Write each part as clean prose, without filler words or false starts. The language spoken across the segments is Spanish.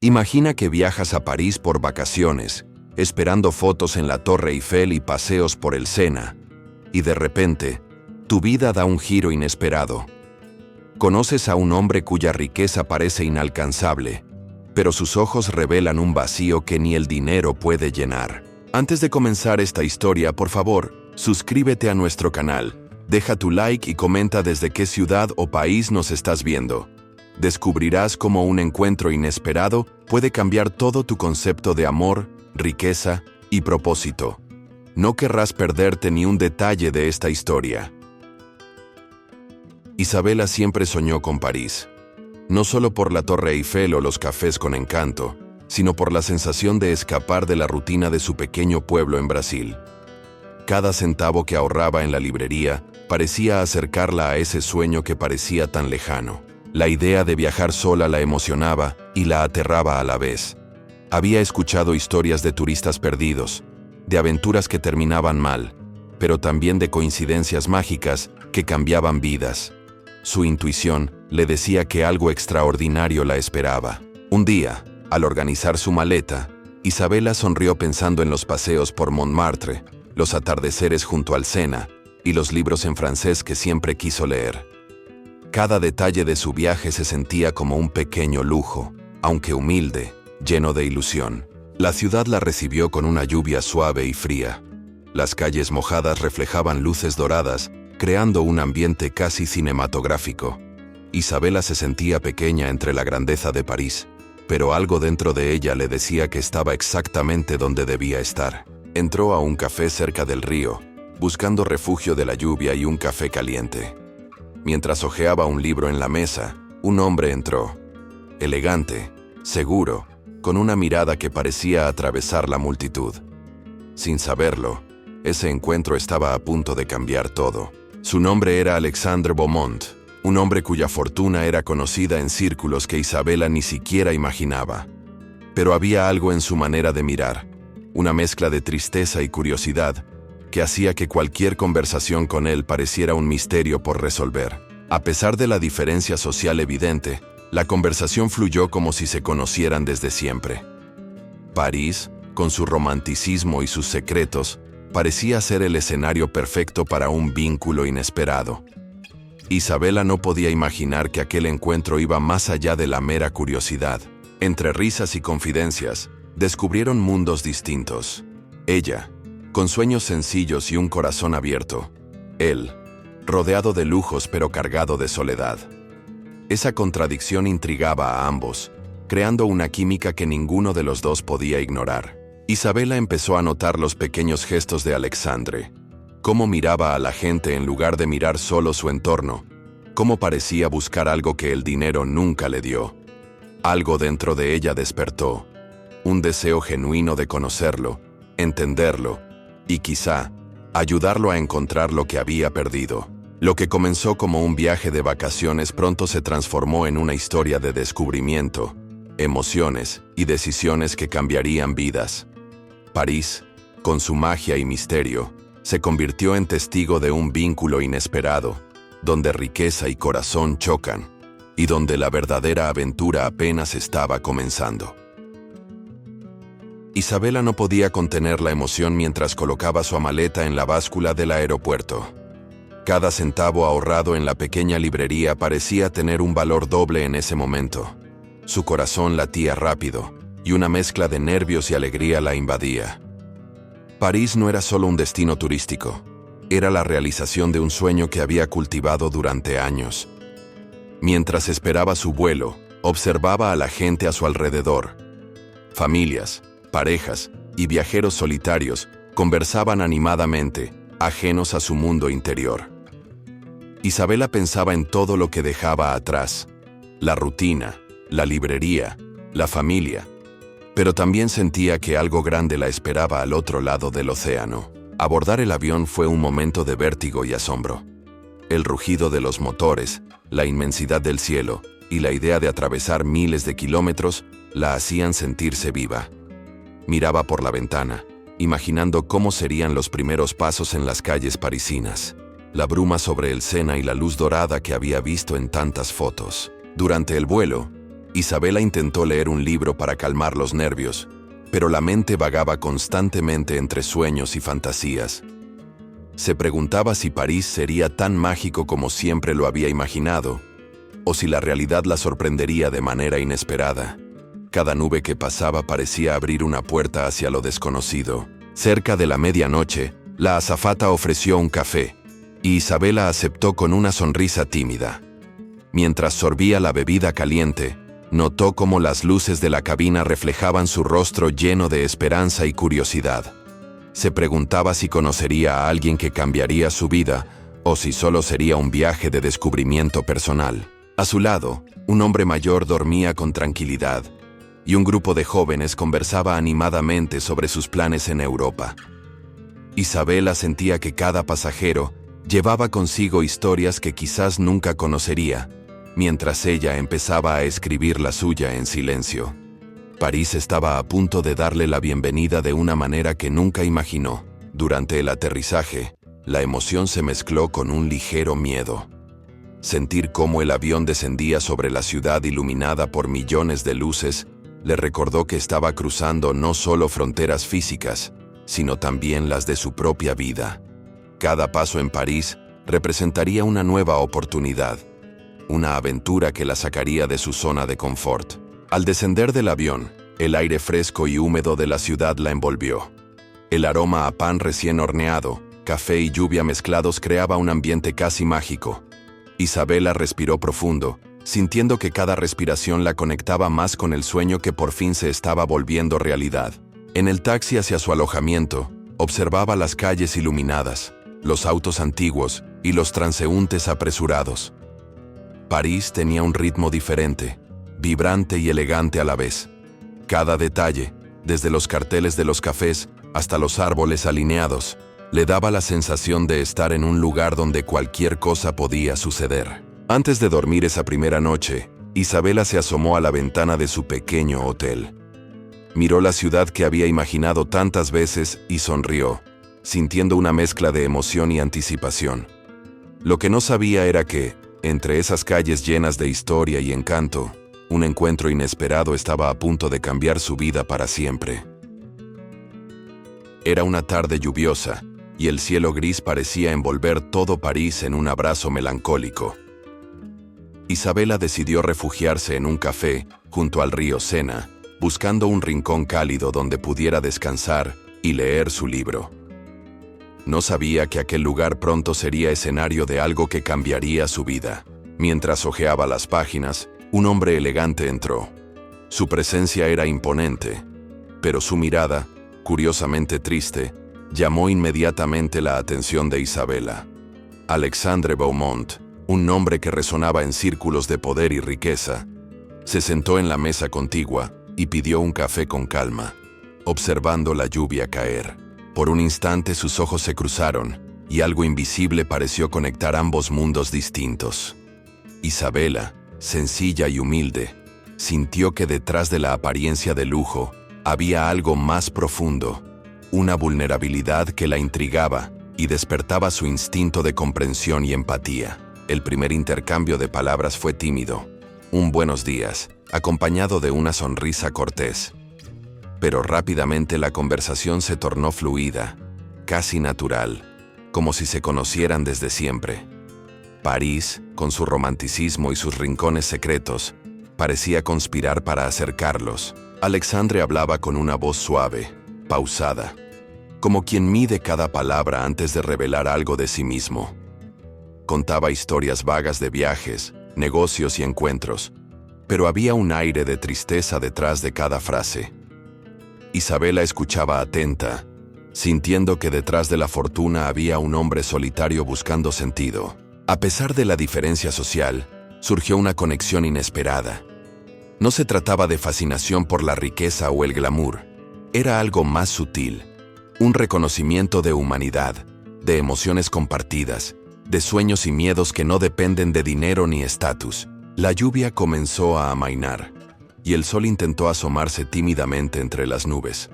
Imagina que viajas a París por vacaciones, esperando fotos en la Torre Eiffel y paseos por el Sena, y de repente, tu vida da un giro inesperado. Conoces a un hombre cuya riqueza parece inalcanzable, pero sus ojos revelan un vacío que ni el dinero puede llenar. Antes de comenzar esta historia, por favor, suscríbete a nuestro canal, deja tu like y comenta desde qué ciudad o país nos estás viendo. Descubrirás cómo un encuentro inesperado puede cambiar todo tu concepto de amor, riqueza y propósito. No querrás perderte ni un detalle de esta historia. Isabela siempre soñó con París. No solo por la Torre Eiffel o los cafés con encanto, sino por la sensación de escapar de la rutina de su pequeño pueblo en Brasil. Cada centavo que ahorraba en la librería parecía acercarla a ese sueño que parecía tan lejano. La idea de viajar sola la emocionaba y la aterraba a la vez. Había escuchado historias de turistas perdidos, de aventuras que terminaban mal, pero también de coincidencias mágicas que cambiaban vidas. Su intuición le decía que algo extraordinario la esperaba. Un día, al organizar su maleta, Isabela sonrió pensando en los paseos por Montmartre, los atardeceres junto al Sena y los libros en francés que siempre quiso leer. Cada detalle de su viaje se sentía como un pequeño lujo, aunque humilde, lleno de ilusión. La ciudad la recibió con una lluvia suave y fría. Las calles mojadas reflejaban luces doradas, creando un ambiente casi cinematográfico. Isabela se sentía pequeña entre la grandeza de París, pero algo dentro de ella le decía que estaba exactamente donde debía estar. Entró a un café cerca del río, buscando refugio de la lluvia y un café caliente. Mientras hojeaba un libro en la mesa, un hombre entró. Elegante, seguro, con una mirada que parecía atravesar la multitud. Sin saberlo, ese encuentro estaba a punto de cambiar todo. Su nombre era Alexandre Beaumont, un hombre cuya fortuna era conocida en círculos que Isabela ni siquiera imaginaba. Pero había algo en su manera de mirar, una mezcla de tristeza y curiosidad, que hacía que cualquier conversación con él pareciera un misterio por resolver. A pesar de la diferencia social evidente, la conversación fluyó como si se conocieran desde siempre. París, con su romanticismo y sus secretos, parecía ser el escenario perfecto para un vínculo inesperado. Isabela no podía imaginar que aquel encuentro iba más allá de la mera curiosidad. Entre risas y confidencias, descubrieron mundos distintos. Ella, con sueños sencillos y un corazón abierto. Él, rodeado de lujos pero cargado de soledad. Esa contradicción intrigaba a ambos, creando una química que ninguno de los dos podía ignorar. Isabela empezó a notar los pequeños gestos de Alexandre, cómo miraba a la gente en lugar de mirar solo su entorno, cómo parecía buscar algo que el dinero nunca le dio. Algo dentro de ella despertó, un deseo genuino de conocerlo, entenderlo, y quizá, ayudarlo a encontrar lo que había perdido. Lo que comenzó como un viaje de vacaciones pronto se transformó en una historia de descubrimiento, emociones y decisiones que cambiarían vidas. París, con su magia y misterio, se convirtió en testigo de un vínculo inesperado, donde riqueza y corazón chocan, y donde la verdadera aventura apenas estaba comenzando. Isabela no podía contener la emoción mientras colocaba su maleta en la báscula del aeropuerto. Cada centavo ahorrado en la pequeña librería parecía tener un valor doble en ese momento. Su corazón latía rápido, y una mezcla de nervios y alegría la invadía. París no era solo un destino turístico, era la realización de un sueño que había cultivado durante años. Mientras esperaba su vuelo, observaba a la gente a su alrededor. Familias, parejas y viajeros solitarios conversaban animadamente, ajenos a su mundo interior. Isabela pensaba en todo lo que dejaba atrás: la rutina, la librería, la familia. Pero también sentía que algo grande la esperaba al otro lado del océano. Abordar el avión fue un momento de vértigo y asombro. El rugido de los motores, la inmensidad del cielo y la idea de atravesar miles de kilómetros la hacían sentirse viva. Miraba por la ventana, imaginando cómo serían los primeros pasos en las calles parisinas, la bruma sobre el Sena y la luz dorada que había visto en tantas fotos. Durante el vuelo, Isabela intentó leer un libro para calmar los nervios, pero la mente vagaba constantemente entre sueños y fantasías. Se preguntaba si París sería tan mágico como siempre lo había imaginado, o si la realidad la sorprendería de manera inesperada. Cada nube que pasaba parecía abrir una puerta hacia lo desconocido. Cerca de la medianoche, la azafata ofreció un café, y Isabela aceptó con una sonrisa tímida. Mientras sorbía la bebida caliente, notó cómo las luces de la cabina reflejaban su rostro lleno de esperanza y curiosidad. Se preguntaba si conocería a alguien que cambiaría su vida, o si solo sería un viaje de descubrimiento personal. A su lado, un hombre mayor dormía con tranquilidad, y un grupo de jóvenes conversaba animadamente sobre sus planes en Europa. Isabela sentía que cada pasajero llevaba consigo historias que quizás nunca conocería, mientras ella empezaba a escribir la suya en silencio. París estaba a punto de darle la bienvenida de una manera que nunca imaginó. Durante el aterrizaje, la emoción se mezcló con un ligero miedo. Sentir cómo el avión descendía sobre la ciudad iluminada por millones de luces le recordó que estaba cruzando no solo fronteras físicas, sino también las de su propia vida. Cada paso en París representaría una nueva oportunidad, una aventura que la sacaría de su zona de confort. Al descender del avión, el aire fresco y húmedo de la ciudad la envolvió. El aroma a pan recién horneado, café y lluvia mezclados creaba un ambiente casi mágico. Isabela respiró profundo, sintiendo que cada respiración la conectaba más con el sueño que por fin se estaba volviendo realidad. En el taxi hacia su alojamiento, observaba las calles iluminadas, los autos antiguos y los transeúntes apresurados. París tenía un ritmo diferente, vibrante y elegante a la vez. Cada detalle, desde los carteles de los cafés hasta los árboles alineados, le daba la sensación de estar en un lugar donde cualquier cosa podía suceder. Antes de dormir esa primera noche, Isabela se asomó a la ventana de su pequeño hotel. Miró la ciudad que había imaginado tantas veces y sonrió, sintiendo una mezcla de emoción y anticipación. Lo que no sabía era que, entre esas calles llenas de historia y encanto, un encuentro inesperado estaba a punto de cambiar su vida para siempre. Era una tarde lluviosa, y el cielo gris parecía envolver todo París en un abrazo melancólico. Isabela decidió refugiarse en un café, junto al río Sena, buscando un rincón cálido donde pudiera descansar y leer su libro. No sabía que aquel lugar pronto sería escenario de algo que cambiaría su vida. Mientras hojeaba las páginas, un hombre elegante entró. Su presencia era imponente, pero su mirada, curiosamente triste, llamó inmediatamente la atención de Isabela. Alexandre Beaumont, un nombre que resonaba en círculos de poder y riqueza, se sentó en la mesa contigua y pidió un café con calma, observando la lluvia caer. Por un instante sus ojos se cruzaron y algo invisible pareció conectar ambos mundos distintos. Isabela, sencilla y humilde, sintió que detrás de la apariencia de lujo había algo más profundo, una vulnerabilidad que la intrigaba y despertaba su instinto de comprensión y empatía. El primer intercambio de palabras fue tímido, un buenos días, acompañado de una sonrisa cortés. Pero rápidamente la conversación se tornó fluida, casi natural, como si se conocieran desde siempre. París, con su romanticismo y sus rincones secretos, parecía conspirar para acercarlos. Alexandre hablaba con una voz suave, pausada, como quien mide cada palabra antes de revelar algo de sí mismo. Contaba historias vagas de viajes, negocios y encuentros, pero había un aire de tristeza detrás de cada frase. Isabela escuchaba atenta, sintiendo que detrás de la fortuna había un hombre solitario buscando sentido. A pesar de la diferencia social, surgió una conexión inesperada. No se trataba de fascinación por la riqueza o el glamour, era algo más sutil, un reconocimiento de humanidad, de emociones compartidas, de sueños y miedos que no dependen de dinero ni estatus. La lluvia comenzó a amainar, y el sol intentó asomarse tímidamente entre las nubes.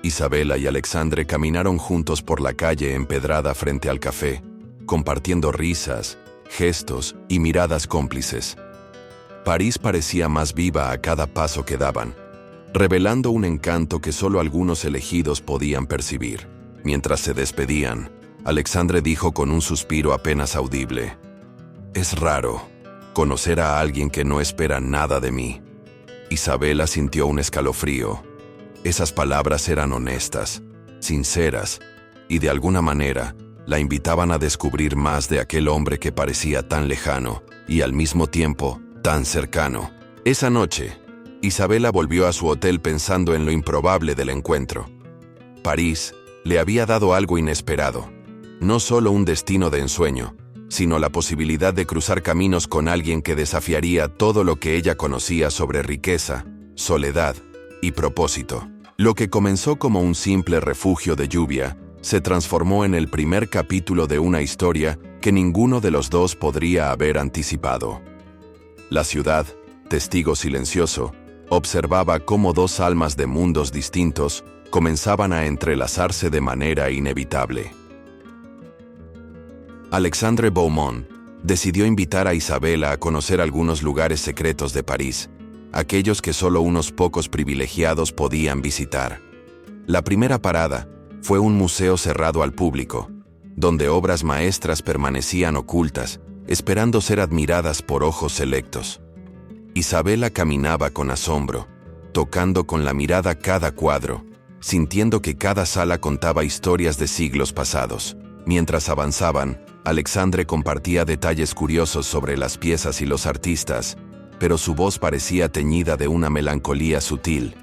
Isabela y Alexandre caminaron juntos por la calle empedrada frente al café, compartiendo risas, gestos y miradas cómplices. París parecía más viva a cada paso que daban, revelando un encanto que solo algunos elegidos podían percibir. Mientras se despedían, Alexandre dijo con un suspiro apenas audible: «Es raro conocer a alguien que no espera nada de mí». Isabela sintió un escalofrío. Esas palabras eran honestas, sinceras, y de alguna manera la invitaban a descubrir más de aquel hombre que parecía tan lejano y al mismo tiempo tan cercano. Esa noche, Isabela volvió a su hotel pensando en lo improbable del encuentro. París le había dado algo inesperado, no solo un destino de ensueño, sino la posibilidad de cruzar caminos con alguien que desafiaría todo lo que ella conocía sobre riqueza, soledad y propósito. Lo que comenzó como un simple refugio de lluvia se transformó en el primer capítulo de una historia que ninguno de los dos podría haber anticipado. La ciudad, testigo silencioso, observaba cómo dos almas de mundos distintos comenzaban a entrelazarse de manera inevitable. Alexandre Beaumont decidió invitar a Isabela a conocer algunos lugares secretos de París, aquellos que solo unos pocos privilegiados podían visitar. La primera parada fue un museo cerrado al público, donde obras maestras permanecían ocultas, esperando ser admiradas por ojos selectos. Isabela caminaba con asombro, tocando con la mirada cada cuadro, sintiendo que cada sala contaba historias de siglos pasados. Mientras avanzaban, Alexandre compartía detalles curiosos sobre las piezas y los artistas, pero su voz parecía teñida de una melancolía sutil.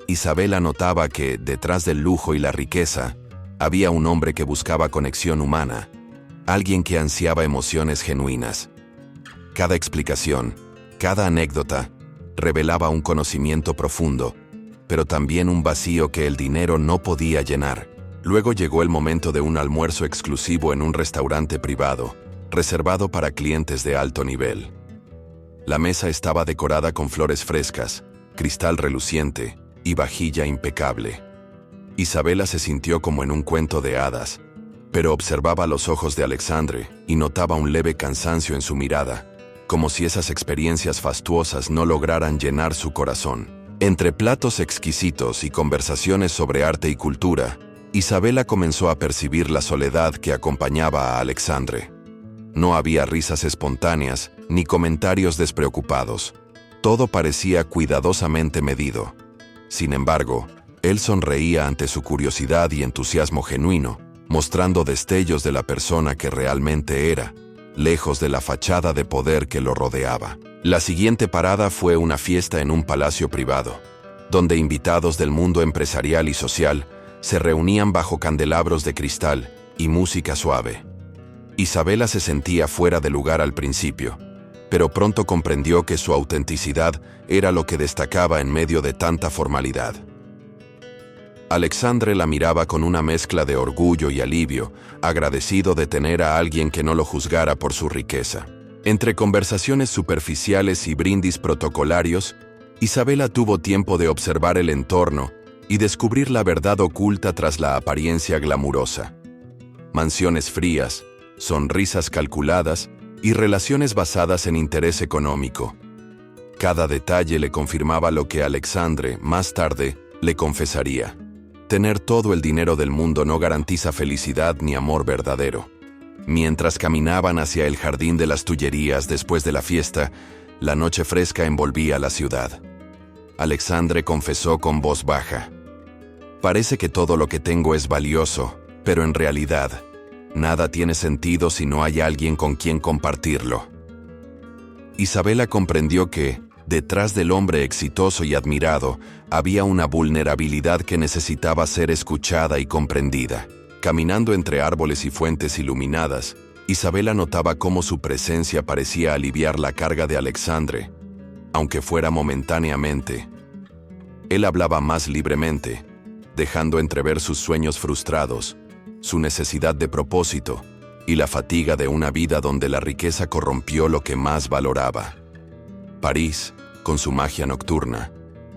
Isabela notaba que, detrás del lujo y la riqueza, había un hombre que buscaba conexión humana, alguien que ansiaba emociones genuinas. Cada explicación, cada anécdota, revelaba un conocimiento profundo, pero también un vacío que el dinero no podía llenar. Luego llegó el momento de un almuerzo exclusivo en un restaurante privado, reservado para clientes de alto nivel. La mesa estaba decorada con flores frescas, cristal reluciente y vajilla impecable. Isabela se sintió como en un cuento de hadas, pero observaba los ojos de Alexandre y notaba un leve cansancio en su mirada, como si esas experiencias fastuosas no lograran llenar su corazón. Entre platos exquisitos y conversaciones sobre arte y cultura, Isabela comenzó a percibir la soledad que acompañaba a Alexandre. No había risas espontáneas ni comentarios despreocupados. Todo parecía cuidadosamente medido. Sin embargo, él sonreía ante su curiosidad y entusiasmo genuino, mostrando destellos de la persona que realmente era, lejos de la fachada de poder que lo rodeaba. La siguiente parada fue una fiesta en un palacio privado, donde invitados del mundo empresarial y social se reunían bajo candelabros de cristal y música suave. Isabela se sentía fuera de lugar al principio, pero pronto comprendió que su autenticidad era lo que destacaba en medio de tanta formalidad. Alexandre la miraba con una mezcla de orgullo y alivio, agradecido de tener a alguien que no lo juzgara por su riqueza. Entre conversaciones superficiales y brindis protocolarios, Isabela tuvo tiempo de observar el entorno y descubrir la verdad oculta tras la apariencia glamurosa. Mansiones frías, sonrisas calculadas y relaciones basadas en interés económico. Cada detalle le confirmaba lo que Alexandre, más tarde, le confesaría. Tener todo el dinero del mundo no garantiza felicidad ni amor verdadero. Mientras caminaban hacia el jardín de las Tullerías después de la fiesta, la noche fresca envolvía la ciudad. Alexandre confesó con voz baja: «Parece que todo lo que tengo es valioso, pero en realidad, nada tiene sentido si no hay alguien con quien compartirlo». Isabela comprendió que, detrás del hombre exitoso y admirado, había una vulnerabilidad que necesitaba ser escuchada y comprendida. Caminando entre árboles y fuentes iluminadas, Isabela notaba cómo su presencia parecía aliviar la carga de Alexandre, aunque fuera momentáneamente. Él hablaba más libremente, dejando entrever sus sueños frustrados, su necesidad de propósito y la fatiga de una vida donde la riqueza corrompió lo que más valoraba. París, con su magia nocturna,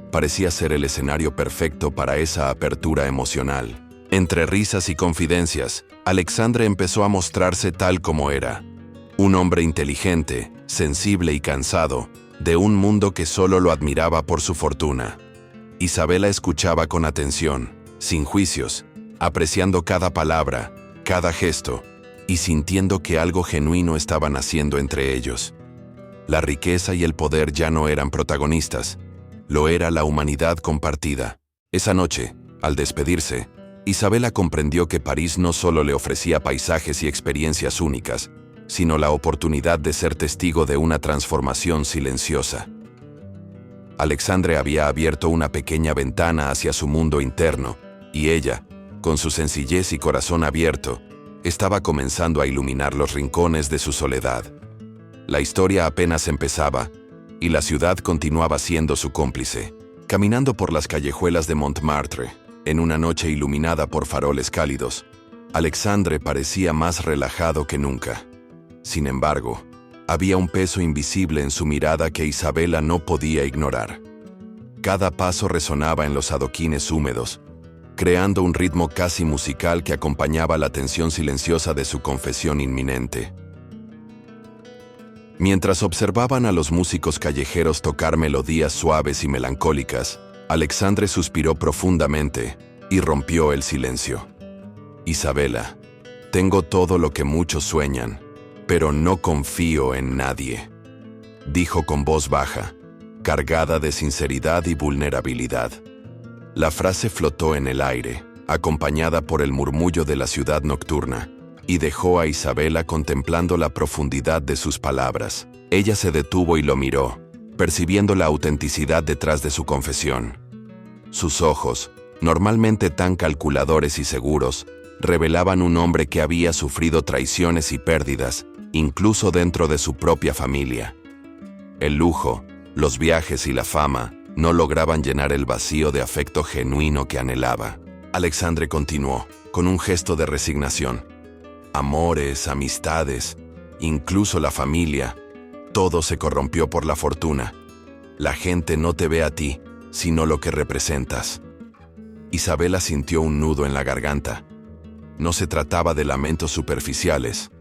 parecía ser el escenario perfecto para esa apertura emocional. Entre risas y confidencias, Alexandre empezó a mostrarse tal como era. Un hombre inteligente, sensible y cansado, de un mundo que solo lo admiraba por su fortuna. Isabela escuchaba con atención, sin juicios, apreciando cada palabra, cada gesto, y sintiendo que algo genuino estaba naciendo entre ellos. La riqueza y el poder ya no eran protagonistas, lo era la humanidad compartida. Esa noche, al despedirse, Isabela comprendió que París no solo le ofrecía paisajes y experiencias únicas, sino la oportunidad de ser testigo de una transformación silenciosa. Alexandre había abierto una pequeña ventana hacia su mundo interno, y ella, con su sencillez y corazón abierto, estaba comenzando a iluminar los rincones de su soledad. La historia apenas empezaba, y la ciudad continuaba siendo su cómplice. Caminando por las callejuelas de Montmartre, en una noche iluminada por faroles cálidos, Alexandre parecía más relajado que nunca. Sin embargo, había un peso invisible en su mirada que Isabela no podía ignorar. Cada paso resonaba en los adoquines húmedos, creando un ritmo casi musical que acompañaba la tensión silenciosa de su confesión inminente. Mientras observaban a los músicos callejeros tocar melodías suaves y melancólicas, Alexandre suspiró profundamente y rompió el silencio. Isabela, tengo todo lo que muchos sueñan, pero no confío en nadie, dijo con voz baja, cargada de sinceridad y vulnerabilidad. La frase flotó en el aire, acompañada por el murmullo de la ciudad nocturna, y dejó a Isabela contemplando la profundidad de sus palabras. Ella se detuvo y lo miró, percibiendo la autenticidad detrás de su confesión. Sus ojos, normalmente tan calculadores y seguros, revelaban un hombre que había sufrido traiciones y pérdidas, incluso dentro de su propia familia. El lujo, los viajes y la fama no lograban llenar el vacío de afecto genuino que anhelaba. Alexandre continuó, con un gesto de resignación. Amores, amistades, incluso la familia, todo se corrompió por la fortuna. La gente no te ve a ti, sino lo que representas. Isabela sintió un nudo en la garganta. No se trataba de lamentos superficiales.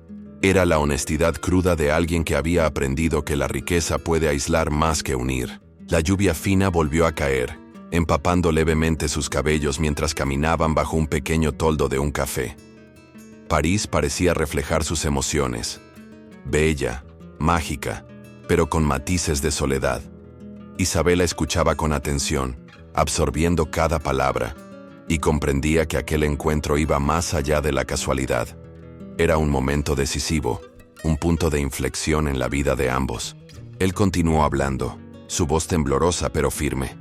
Era la honestidad cruda de alguien que había aprendido que la riqueza puede aislar más que unir. La lluvia fina volvió a caer, empapando levemente sus cabellos mientras caminaban bajo un pequeño toldo de un café. París parecía reflejar sus emociones. Bella, mágica, pero con matices de soledad. Isabela escuchaba con atención, absorbiendo cada palabra, y comprendía que aquel encuentro iba más allá de la casualidad. Era un momento decisivo, un punto de inflexión en la vida de ambos. Él continuó hablando, su voz temblorosa pero firme.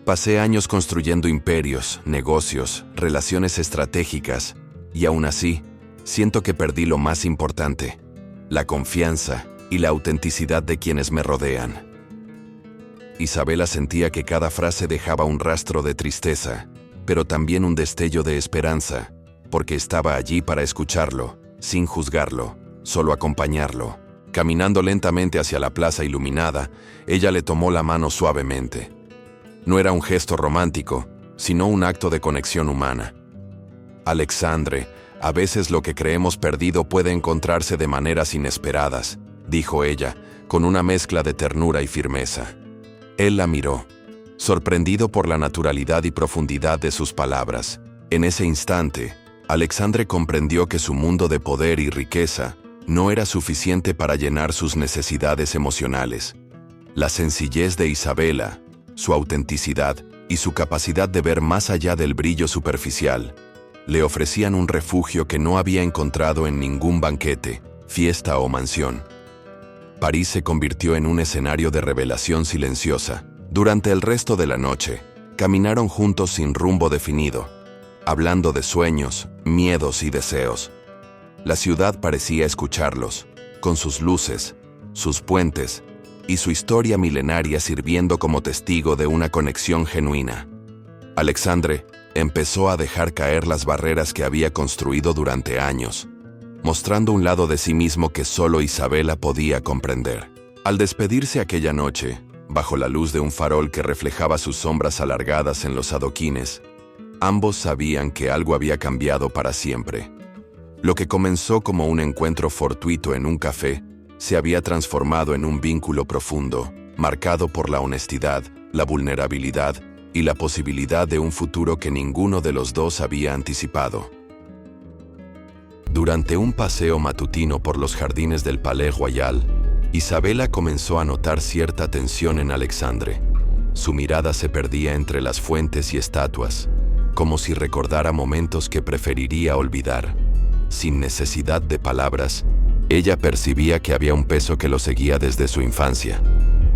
Pasé años construyendo imperios, negocios, relaciones estratégicas, y aún así, siento que perdí lo más importante, la confianza y la autenticidad de quienes me rodean. Isabela sentía que cada frase dejaba un rastro de tristeza, pero también un destello de esperanza, porque estaba allí para escucharlo, sin juzgarlo, solo acompañarlo. Caminando lentamente hacia la plaza iluminada, ella le tomó la mano suavemente. No era un gesto romántico, sino un acto de conexión humana. Alexandre, a veces lo que creemos perdido puede encontrarse de maneras inesperadas, dijo ella, con una mezcla de ternura y firmeza. Él la miró, sorprendido por la naturalidad y profundidad de sus palabras. En ese instante, Alexandre comprendió que su mundo de poder y riqueza no era suficiente para llenar sus necesidades emocionales. La sencillez de Isabela, su autenticidad y su capacidad de ver más allá del brillo superficial, le ofrecían un refugio que no había encontrado en ningún banquete, fiesta o mansión. París se convirtió en un escenario de revelación silenciosa. Durante el resto de la noche, caminaron juntos sin rumbo definido, hablando de sueños, miedos y deseos. La ciudad parecía escucharlos, con sus luces, sus puentes y su historia milenaria sirviendo como testigo de una conexión genuina. Alexandre empezó a dejar caer las barreras que había construido durante años, mostrando un lado de sí mismo que solo Isabela podía comprender. Al despedirse aquella noche, bajo la luz de un farol que reflejaba sus sombras alargadas en los adoquines, ambos sabían que algo había cambiado para siempre. Lo que comenzó como un encuentro fortuito en un café, se había transformado en un vínculo profundo, marcado por la honestidad, la vulnerabilidad y la posibilidad de un futuro que ninguno de los dos había anticipado. Durante un paseo matutino por los jardines del Palais Royal, Isabela comenzó a notar cierta tensión en Alexandre. Su mirada se perdía entre las fuentes y estatuas, como si recordara momentos que preferiría olvidar. Sin necesidad de palabras, ella percibía que había un peso que lo seguía desde su infancia,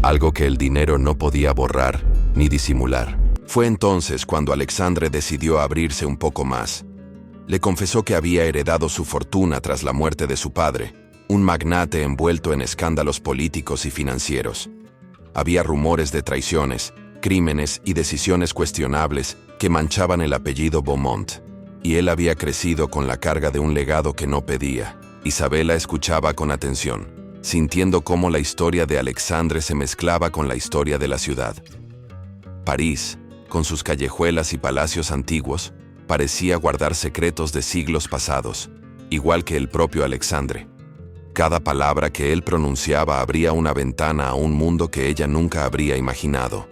algo que el dinero no podía borrar ni disimular. Fue entonces cuando Alexandre decidió abrirse un poco más. Le confesó que había heredado su fortuna tras la muerte de su padre, un magnate envuelto en escándalos políticos y financieros. Había rumores de traiciones, crímenes y decisiones cuestionables que manchaban el apellido Beaumont, y él había crecido con la carga de un legado que no pedía. Isabela escuchaba con atención, sintiendo cómo la historia de Alexandre se mezclaba con la historia de la ciudad. París, con sus callejuelas y palacios antiguos, parecía guardar secretos de siglos pasados, igual que el propio Alexandre. Cada palabra que él pronunciaba abría una ventana a un mundo que ella nunca habría imaginado.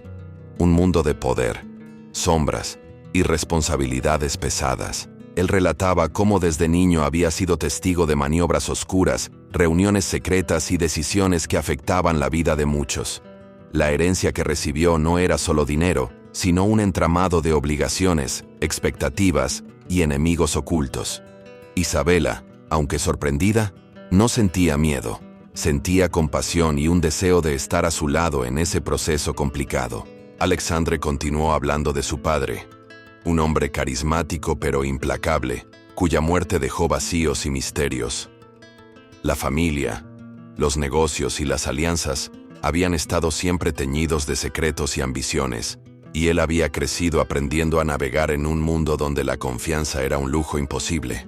Un mundo de poder, sombras y responsabilidades pesadas. Él relataba cómo desde niño había sido testigo de maniobras oscuras, reuniones secretas y decisiones que afectaban la vida de muchos. La herencia que recibió no era solo dinero, sino un entramado de obligaciones, expectativas y enemigos ocultos. Isabela, aunque sorprendida, no sentía miedo, sentía compasión y un deseo de estar a su lado en ese proceso complicado. Alexandre continuó hablando de su padre, un hombre carismático pero implacable, cuya muerte dejó vacíos y misterios. La familia, los negocios y las alianzas habían estado siempre teñidos de secretos y ambiciones, y él había crecido aprendiendo a navegar en un mundo donde la confianza era un lujo imposible.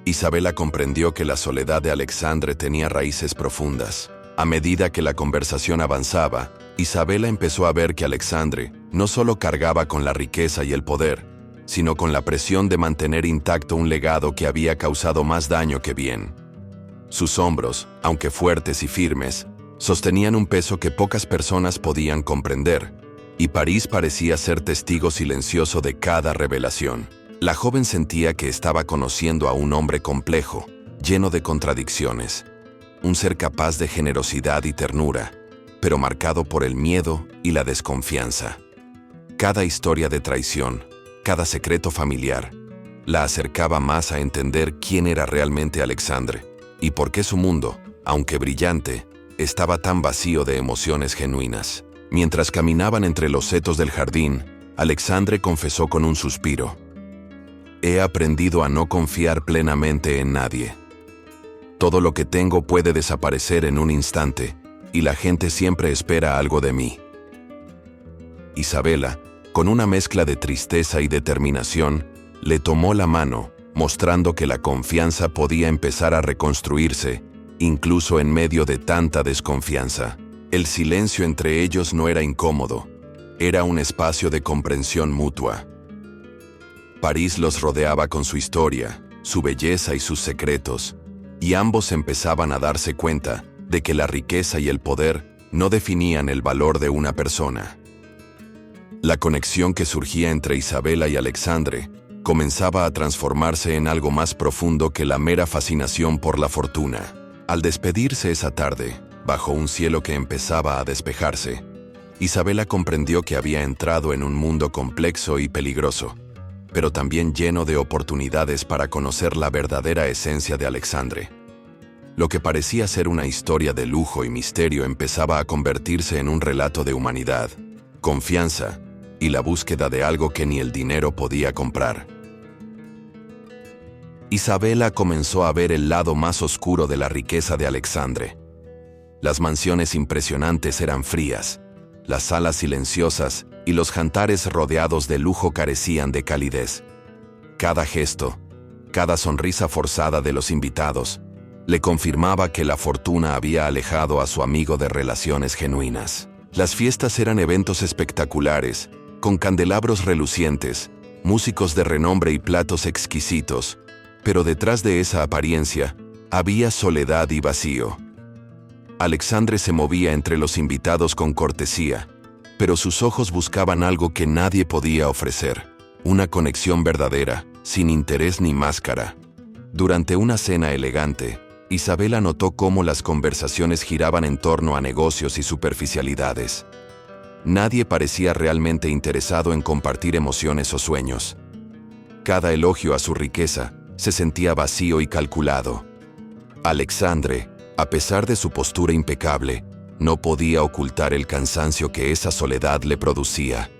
Isabela comprendió que la soledad de Alexandre tenía raíces profundas. A medida que la conversación avanzaba, Isabela empezó a ver que Alexandre no solo cargaba con la riqueza y el poder, sino con la presión de mantener intacto un legado que había causado más daño que bien. Sus hombros, aunque fuertes y firmes, sostenían un peso que pocas personas podían comprender, y París parecía ser testigo silencioso de cada revelación. La joven sentía que estaba conociendo a un hombre complejo, lleno de contradicciones, un ser capaz de generosidad y ternura, pero marcado por el miedo y la desconfianza. Cada historia de traición, cada secreto familiar, la acercaba más a entender quién era realmente Alexandre, y por qué su mundo, aunque brillante, estaba tan vacío de emociones genuinas. Mientras caminaban entre los setos del jardín, Alexandre confesó con un suspiro: «He aprendido a no confiar plenamente en nadie. Todo lo que tengo puede desaparecer en un instante, y la gente siempre espera algo de mí». Isabela, con una mezcla de tristeza y determinación, le tomó la mano, mostrando que la confianza podía empezar a reconstruirse, incluso en medio de tanta desconfianza. El silencio entre ellos no era incómodo, era un espacio de comprensión mutua. París los rodeaba con su historia, su belleza y sus secretos, y ambos empezaban a darse cuenta de que la riqueza y el poder no definían el valor de una persona. La conexión que surgía entre Isabela y Alexandre comenzaba a transformarse en algo más profundo que la mera fascinación por la fortuna. Al despedirse esa tarde, bajo un cielo que empezaba a despejarse, Isabela comprendió que había entrado en un mundo complejo y peligroso, pero también lleno de oportunidades para conocer la verdadera esencia de Alexandre. Lo que parecía ser una historia de lujo y misterio empezaba a convertirse en un relato de humanidad, confianza y la búsqueda de algo que ni el dinero podía comprar. Isabela comenzó a ver el lado más oscuro de la riqueza de Alexandre. Las mansiones impresionantes eran frías, las salas silenciosas y los jantares rodeados de lujo carecían de calidez. Cada gesto, cada sonrisa forzada de los invitados, le confirmaba que la fortuna había alejado a su amigo de relaciones genuinas. Las fiestas eran eventos espectaculares, con candelabros relucientes, músicos de renombre y platos exquisitos, pero detrás de esa apariencia había soledad y vacío. Alexandre se movía entre los invitados con cortesía, pero sus ojos buscaban algo que nadie podía ofrecer, una conexión verdadera, sin interés ni máscara. Durante una cena elegante, Isabela notó cómo las conversaciones giraban en torno a negocios y superficialidades. Nadie parecía realmente interesado en compartir emociones o sueños. Cada elogio a su riqueza se sentía vacío y calculado. Alexandre, a pesar de su postura impecable, no podía ocultar el cansancio que esa soledad le producía.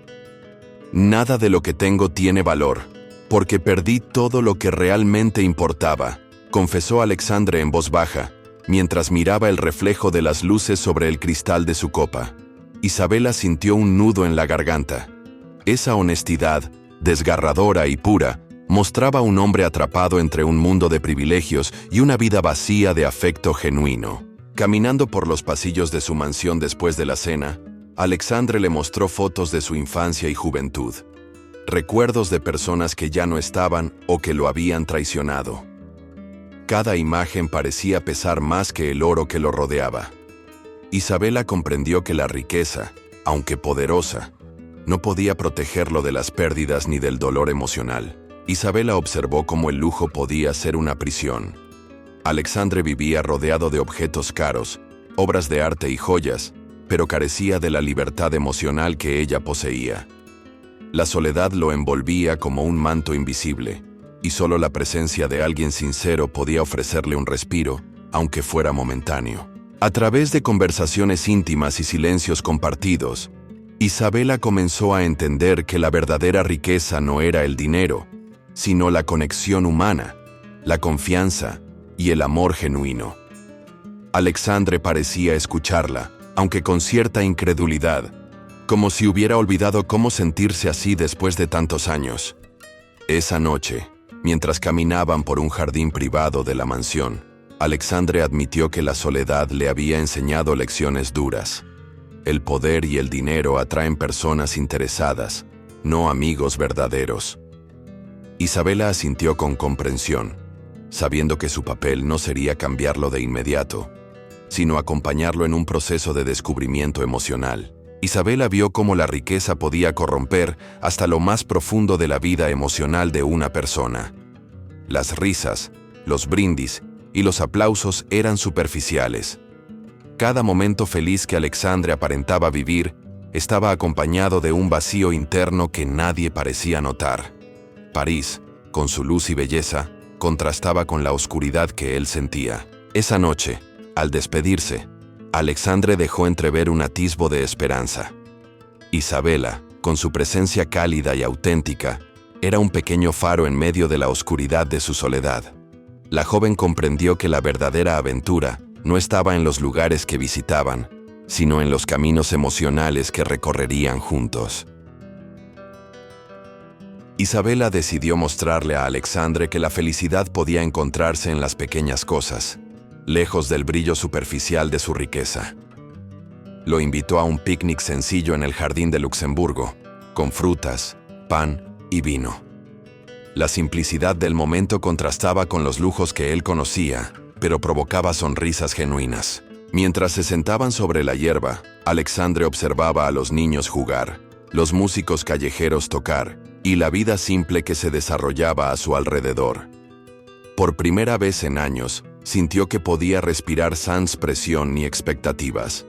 Nada de lo que tengo tiene valor, porque perdí todo lo que realmente importaba, confesó Alexandre en voz baja, mientras miraba el reflejo de las luces sobre el cristal de su copa. Isabela sintió un nudo en la garganta. Esa honestidad, desgarradora y pura, mostraba a un hombre atrapado entre un mundo de privilegios y una vida vacía de afecto genuino. Caminando por los pasillos de su mansión después de la cena, Alexandre le mostró fotos de su infancia y juventud. Recuerdos de personas que ya no estaban o que lo habían traicionado. Cada imagen parecía pesar más que el oro que lo rodeaba. Isabela comprendió que la riqueza, aunque poderosa, no podía protegerlo de las pérdidas ni del dolor emocional. Isabela observó cómo el lujo podía ser una prisión. Alexandre vivía rodeado de objetos caros, obras de arte y joyas, pero carecía de la libertad emocional que ella poseía. La soledad lo envolvía como un manto invisible, y solo la presencia de alguien sincero podía ofrecerle un respiro, aunque fuera momentáneo. A través de conversaciones íntimas y silencios compartidos, Isabela comenzó a entender que la verdadera riqueza no era el dinero, sino la conexión humana, la confianza y el amor genuino. Alexandre parecía escucharla, aunque con cierta incredulidad, como si hubiera olvidado cómo sentirse así después de tantos años. Esa noche, mientras caminaban por un jardín privado de la mansión, Alexandre admitió que la soledad le había enseñado lecciones duras. El poder y el dinero atraen personas interesadas, no amigos verdaderos. Isabela asintió con comprensión, sabiendo que su papel no sería cambiarlo de inmediato, sino acompañarlo en un proceso de descubrimiento emocional. Isabela vio cómo la riqueza podía corromper hasta lo más profundo de la vida emocional de una persona. Las risas, los brindis y los aplausos eran superficiales. Cada momento feliz que Alexandre aparentaba vivir estaba acompañado de un vacío interno que nadie parecía notar. París, con su luz y belleza, contrastaba con la oscuridad que él sentía. Esa noche, al despedirse, Alexandre dejó entrever un atisbo de esperanza. Isabela, con su presencia cálida y auténtica, era un pequeño faro en medio de la oscuridad de su soledad. La joven comprendió que la verdadera aventura no estaba en los lugares que visitaban, sino en los caminos emocionales que recorrerían juntos. Isabela decidió mostrarle a Alexandre que la felicidad podía encontrarse en las pequeñas cosas, lejos del brillo superficial de su riqueza. Lo invitó a un picnic sencillo en el jardín de Luxemburgo, con frutas, pan y vino. La simplicidad del momento contrastaba con los lujos que él conocía, pero provocaba sonrisas genuinas. Mientras se sentaban sobre la hierba, Alexandre observaba a los niños jugar, los músicos callejeros tocar, y la vida simple que se desarrollaba a su alrededor. Por primera vez en años, sintió que podía respirar sans presión ni expectativas.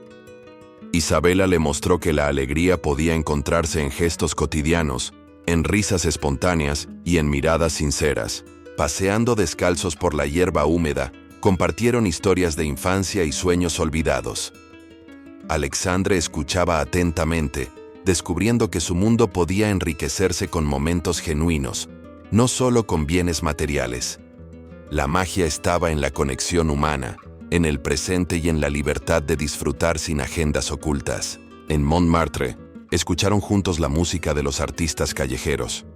Isabela le mostró que la alegría podía encontrarse en gestos cotidianos, en risas espontáneas y en miradas sinceras. Paseando descalzos por la hierba húmeda, compartieron historias de infancia y sueños olvidados. Alexandre escuchaba atentamente, descubriendo que su mundo podía enriquecerse con momentos genuinos, no solo con bienes materiales. La magia estaba en la conexión humana, en el presente y en la libertad de disfrutar sin agendas ocultas. En Montmartre, escucharon juntos la música de los artistas callejeros.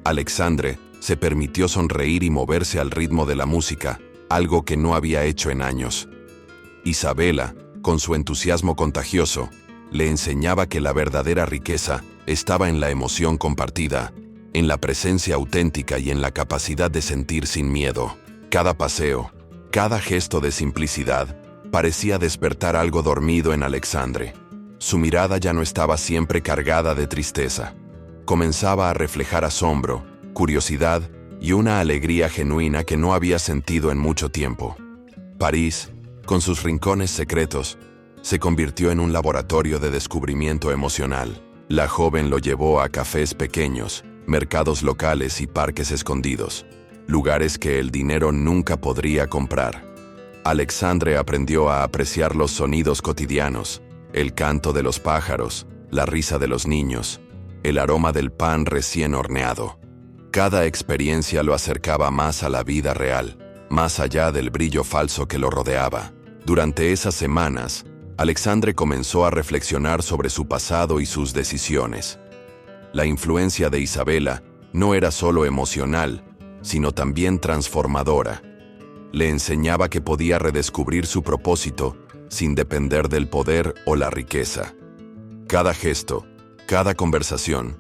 Alexandre se permitió sonreír y moverse al ritmo de la música, algo que no había hecho en años. Isabela, con su entusiasmo contagioso, le enseñaba que la verdadera riqueza estaba en la emoción compartida, en la presencia auténtica y en la capacidad de sentir sin miedo. Cada paseo, cada gesto de simplicidad, parecía despertar algo dormido en Alexandre. Su mirada ya no estaba siempre cargada de tristeza. Comenzaba a reflejar asombro, curiosidad y una alegría genuina que no había sentido en mucho tiempo. París, con sus rincones secretos, se convirtió en un laboratorio de descubrimiento emocional. La joven lo llevó a cafés pequeños, mercados locales y parques escondidos, lugares que el dinero nunca podría comprar. Alexandre aprendió a apreciar los sonidos cotidianos, el canto de los pájaros, la risa de los niños, el aroma del pan recién horneado. Cada experiencia lo acercaba más a la vida real, más allá del brillo falso que lo rodeaba. Durante esas semanas, Alexandre comenzó a reflexionar sobre su pasado y sus decisiones. La influencia de Isabela no era solo emocional, sino también transformadora. Le enseñaba que podía redescubrir su propósito sin depender del poder o la riqueza. Cada gesto, cada conversación,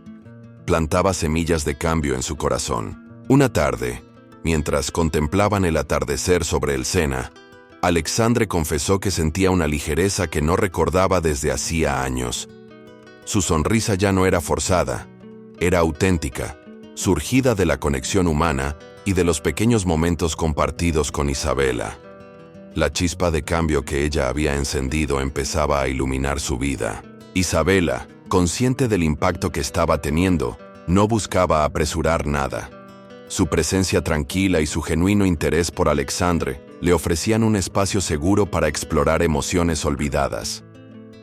plantaba semillas de cambio en su corazón. Una tarde, mientras contemplaban el atardecer sobre el Sena, Alexandre confesó que sentía una ligereza que no recordaba desde hacía años. Su sonrisa ya no era forzada, era auténtica, surgida de la conexión humana y de los pequeños momentos compartidos con Isabela. La chispa de cambio que ella había encendido empezaba a iluminar su vida. Isabela, consciente del impacto que estaba teniendo, no buscaba apresurar nada. Su presencia tranquila y su genuino interés por Alexandre le ofrecían un espacio seguro para explorar emociones olvidadas.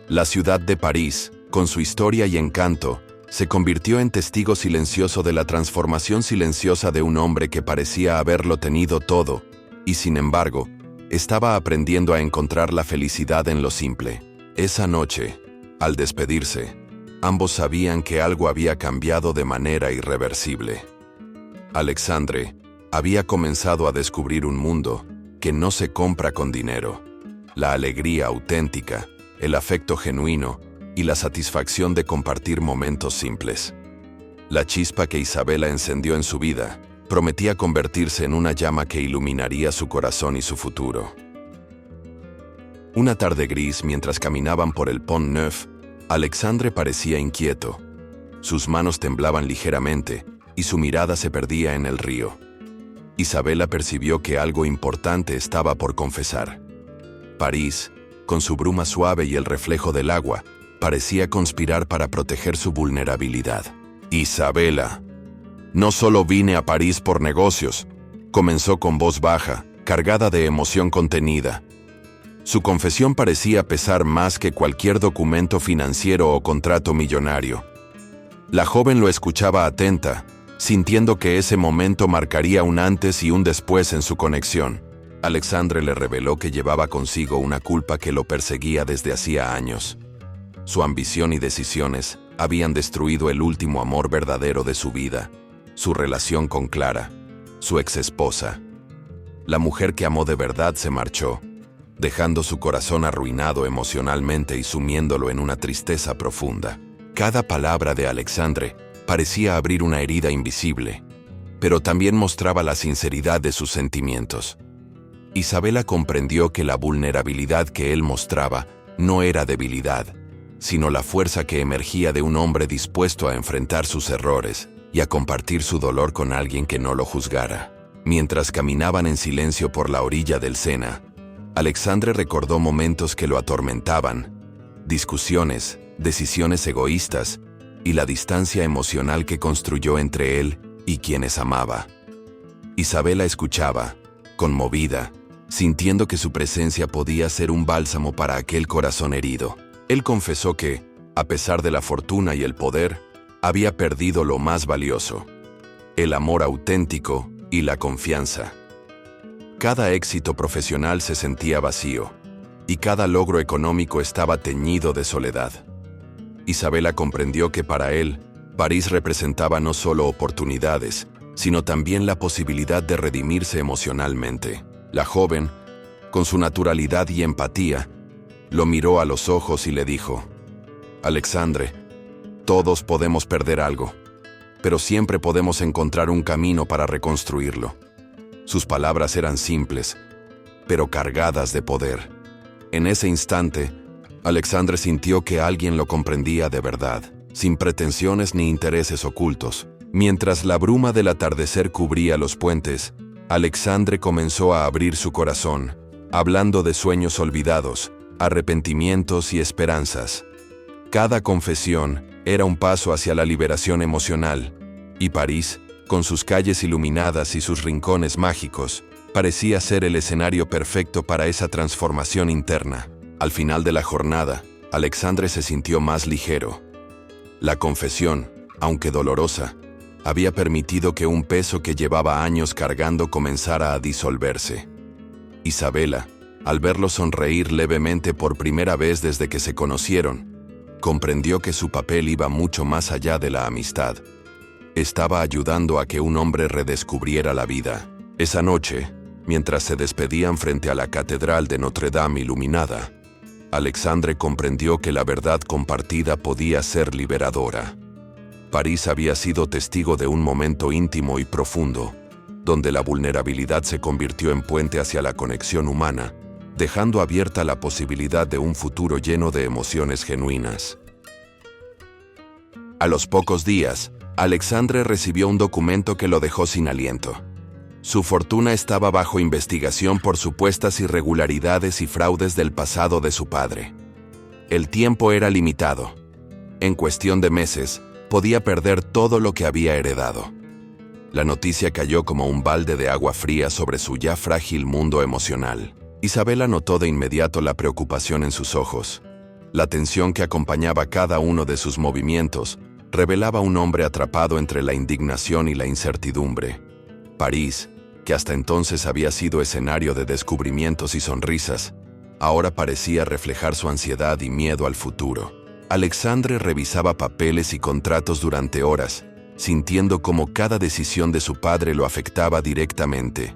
La ciudad de París, con su historia y encanto, se convirtió en testigo silencioso de la transformación silenciosa de un hombre que parecía haberlo tenido todo, y sin embargo, estaba aprendiendo a encontrar la felicidad en lo simple. Esa noche, al despedirse, ambos sabían que algo había cambiado de manera irreversible. Alexandre había comenzado a descubrir un mundo que no se compra con dinero. La alegría auténtica, el afecto genuino y la satisfacción de compartir momentos simples. La chispa que Isabela encendió en su vida prometía convertirse en una llama que iluminaría su corazón y su futuro. Una tarde gris, mientras caminaban por el Pont Neuf, Alexandre parecía inquieto. Sus manos temblaban ligeramente y su mirada se perdía en el río. Isabela percibió que algo importante estaba por confesar. París, con su bruma suave y el reflejo del agua, parecía conspirar para proteger su vulnerabilidad. «Isabela, no solo vine a París por negocios», comenzó con voz baja, cargada de emoción contenida. Su confesión parecía pesar más que cualquier documento financiero o contrato millonario. La joven lo escuchaba atenta, sintiendo que ese momento marcaría un antes y un después en su conexión. Alexandre le reveló que llevaba consigo una culpa que lo perseguía desde hacía años. Su ambición y decisiones habían destruido el último amor verdadero de su vida, su relación con Clara, su exesposa. La mujer que amó de verdad se marchó, dejando su corazón arruinado emocionalmente y sumiéndolo en una tristeza profunda. Cada palabra de Alexandre parecía abrir una herida invisible, pero también mostraba la sinceridad de sus sentimientos. Isabela comprendió que la vulnerabilidad que él mostraba no era debilidad, sino la fuerza que emergía de un hombre dispuesto a enfrentar sus errores y a compartir su dolor con alguien que no lo juzgara. Mientras caminaban en silencio por la orilla del Sena, Alexandre recordó momentos que lo atormentaban, discusiones, decisiones egoístas y la distancia emocional que construyó entre él y quienes amaba. Isabela escuchaba, conmovida, sintiendo que su presencia podía ser un bálsamo para aquel corazón herido. Él confesó que, a pesar de la fortuna y el poder, había perdido lo más valioso: el amor auténtico y la confianza. Cada éxito profesional se sentía vacío, y cada logro económico estaba teñido de soledad. Isabela comprendió que para él, París representaba no solo oportunidades, sino también la posibilidad de redimirse emocionalmente. La joven, con su naturalidad y empatía, lo miró a los ojos y le dijo: «Alexandre, todos podemos perder algo, pero siempre podemos encontrar un camino para reconstruirlo». Sus palabras eran simples, pero cargadas de poder. En ese instante, Alexandre sintió que alguien lo comprendía de verdad, sin pretensiones ni intereses ocultos. Mientras la bruma del atardecer cubría los puentes, Alexandre comenzó a abrir su corazón, hablando de sueños olvidados, arrepentimientos y esperanzas. Cada confesión era un paso hacia la liberación emocional, y París, con sus calles iluminadas y sus rincones mágicos, parecía ser el escenario perfecto para esa transformación interna. Al final de la jornada, Alexandre se sintió más ligero. La confesión, aunque dolorosa, había permitido que un peso que llevaba años cargando comenzara a disolverse. Isabela, al verlo sonreír levemente por primera vez desde que se conocieron, comprendió que su papel iba mucho más allá de la amistad. Estaba ayudando a que un hombre redescubriera la vida. Esa noche, mientras se despedían frente a la catedral de Notre Dame iluminada, Alexandre comprendió que la verdad compartida podía ser liberadora. París había sido testigo de un momento íntimo y profundo, donde la vulnerabilidad se convirtió en puente hacia la conexión humana, dejando abierta la posibilidad de un futuro lleno de emociones genuinas. A los pocos días, Alexandre recibió un documento que lo dejó sin aliento. Su fortuna estaba bajo investigación por supuestas irregularidades y fraudes del pasado de su padre. El tiempo era limitado. En cuestión de meses, podía perder todo lo que había heredado. La noticia cayó como un balde de agua fría sobre su ya frágil mundo emocional. Isabela notó de inmediato la preocupación en sus ojos. La tensión que acompañaba cada uno de sus movimientos revelaba un hombre atrapado entre la indignación y la incertidumbre. París, que hasta entonces había sido escenario de descubrimientos y sonrisas, ahora parecía reflejar su ansiedad y miedo al futuro. Alexandre revisaba papeles y contratos durante horas, sintiendo cómo cada decisión de su padre lo afectaba directamente.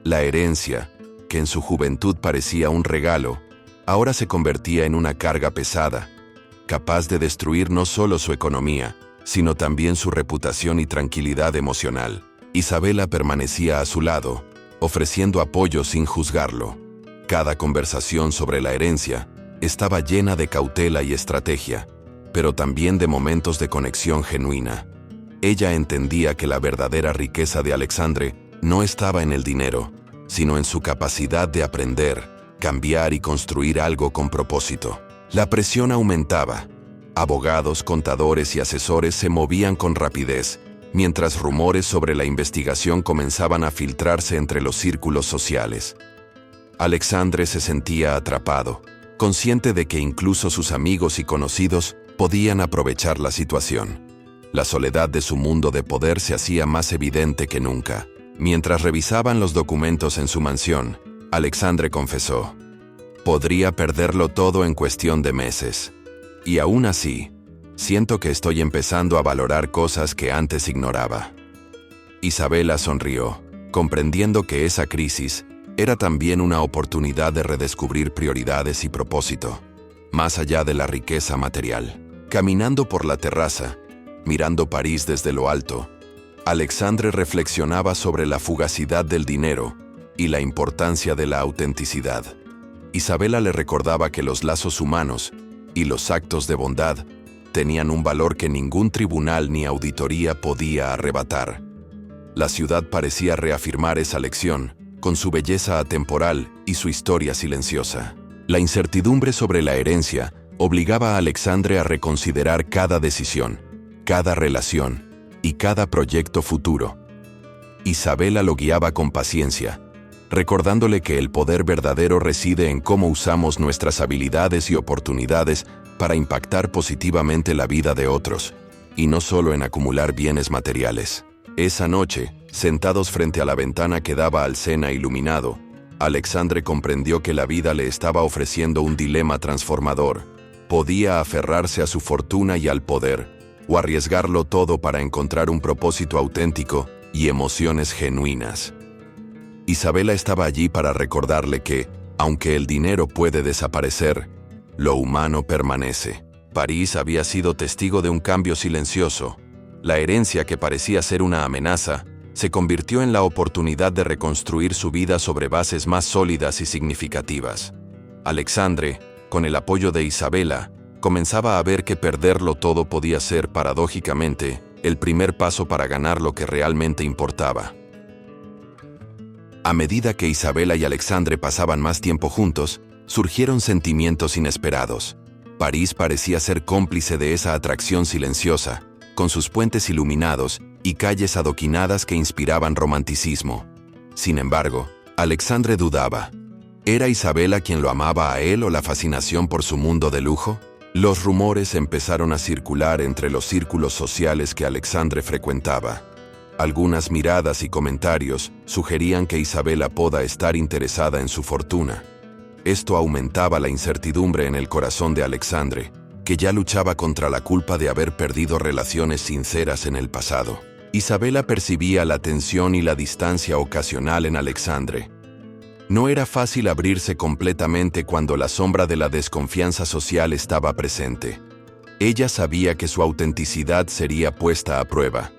La herencia, que en su juventud parecía un regalo, ahora se convertía en una carga pesada, capaz de destruir no solo su economía, sino también su reputación y tranquilidad emocional. Isabela permanecía a su lado, ofreciendo apoyo sin juzgarlo. Cada conversación sobre la herencia estaba llena de cautela y estrategia, pero también de momentos de conexión genuina. Ella entendía que la verdadera riqueza de Alexandre no estaba en el dinero, sino en su capacidad de aprender, cambiar y construir algo con propósito. La presión aumentaba. Abogados, contadores y asesores se movían con rapidez, mientras rumores sobre la investigación comenzaban a filtrarse entre los círculos sociales. Alexandre se sentía atrapado, consciente de que incluso sus amigos y conocidos podían aprovechar la situación. La soledad de su mundo de poder se hacía más evidente que nunca. Mientras revisaban los documentos en su mansión, Alexandre confesó: «Podría perderlo todo en cuestión de meses. Y aún así, siento que estoy empezando a valorar cosas que antes ignoraba». Isabela sonrió, comprendiendo que esa crisis era también una oportunidad de redescubrir prioridades y propósito, más allá de la riqueza material. Caminando por la terraza, mirando París desde lo alto, Alexandre reflexionaba sobre la fugacidad del dinero y la importancia de la autenticidad. Isabela le recordaba que los lazos humanos y los actos de bondad tenían un valor que ningún tribunal ni auditoría podía arrebatar. La ciudad parecía reafirmar esa lección, con su belleza atemporal y su historia silenciosa. La incertidumbre sobre la herencia obligaba a Alexandre a reconsiderar cada decisión, cada relación y cada proyecto futuro. Isabela lo guiaba con paciencia, recordándole que el poder verdadero reside en cómo usamos nuestras habilidades y oportunidades para impactar positivamente la vida de otros, y no solo en acumular bienes materiales. Esa noche, sentados frente a la ventana que daba al Sena iluminado, Alexandre comprendió que la vida le estaba ofreciendo un dilema transformador. Podía aferrarse a su fortuna y al poder, o arriesgarlo todo para encontrar un propósito auténtico y emociones genuinas. Isabela estaba allí para recordarle que, aunque el dinero puede desaparecer, lo humano permanece. París había sido testigo de un cambio silencioso. La herencia, que parecía ser una amenaza, se convirtió en la oportunidad de reconstruir su vida sobre bases más sólidas y significativas. Alexandre, con el apoyo de Isabela, comenzaba a ver que perderlo todo podía ser, paradójicamente, el primer paso para ganar lo que realmente importaba. A medida que Isabela y Alexandre pasaban más tiempo juntos, surgieron sentimientos inesperados. París parecía ser cómplice de esa atracción silenciosa, con sus puentes iluminados y calles adoquinadas que inspiraban romanticismo. Sin embargo, Alexandre dudaba. ¿Era Isabela quien lo amaba a él o la fascinación por su mundo de lujo? Los rumores empezaron a circular entre los círculos sociales que Alexandre frecuentaba. Algunas miradas y comentarios sugerían que Isabela pueda estar interesada en su fortuna. Esto aumentaba la incertidumbre en el corazón de Alexandre, que ya luchaba contra la culpa de haber perdido relaciones sinceras en el pasado. Isabela percibía la tensión y la distancia ocasional en Alexandre. No era fácil abrirse completamente cuando la sombra de la desconfianza social estaba presente. Ella sabía que su autenticidad sería puesta a prueba,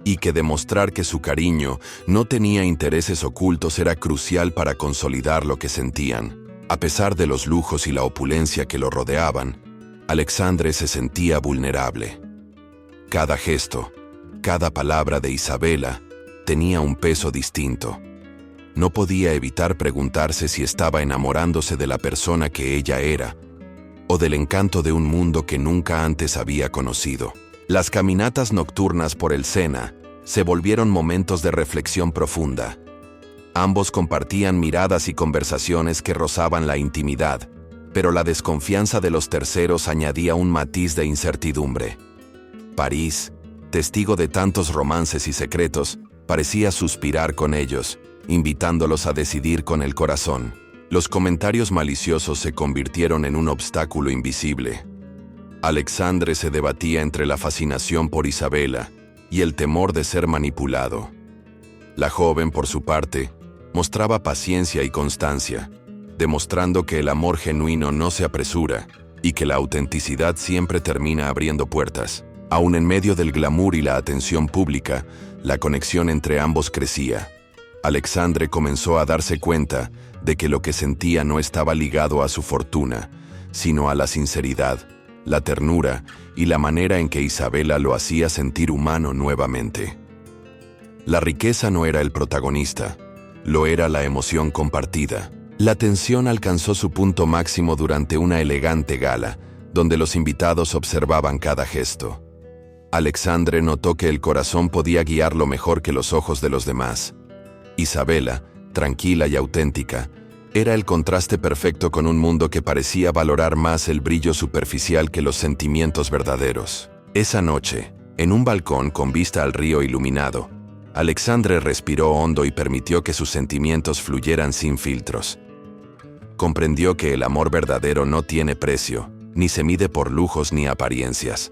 y que demostrar que su cariño no tenía intereses ocultos era crucial para consolidar lo que sentían. A pesar de los lujos y la opulencia que lo rodeaban, Alexandre se sentía vulnerable. Cada gesto, cada palabra de Isabela tenía un peso distinto. No podía evitar preguntarse si estaba enamorándose de la persona que ella era, o del encanto de un mundo que nunca antes había conocido. Las caminatas nocturnas por el Sena se volvieron momentos de reflexión profunda. Ambos compartían miradas y conversaciones que rozaban la intimidad, pero la desconfianza de los terceros añadía un matiz de incertidumbre. París, testigo de tantos romances y secretos, parecía suspirar con ellos, invitándolos a decidir con el corazón. Los comentarios maliciosos se convirtieron en un obstáculo invisible. Alexandre se debatía entre la fascinación por Isabela y el temor de ser manipulado. La joven, por su parte, mostraba paciencia y constancia, demostrando que el amor genuino no se apresura y que la autenticidad siempre termina abriendo puertas. Aún en medio del glamour y la atención pública, la conexión entre ambos crecía. Alexandre comenzó a darse cuenta de que lo que sentía no estaba ligado a su fortuna, sino a la sinceridad, la ternura y la manera en que Isabela lo hacía sentir humano nuevamente. La riqueza no era el protagonista, lo era la emoción compartida. La tensión alcanzó su punto máximo durante una elegante gala, donde los invitados observaban cada gesto. Alexandre notó que el corazón podía guiarlo mejor que los ojos de los demás. Isabela, tranquila y auténtica, era el contraste perfecto con un mundo que parecía valorar más el brillo superficial que los sentimientos verdaderos. Esa noche, en un balcón con vista al río iluminado, Alexandre respiró hondo y permitió que sus sentimientos fluyeran sin filtros. Comprendió que el amor verdadero no tiene precio, ni se mide por lujos ni apariencias.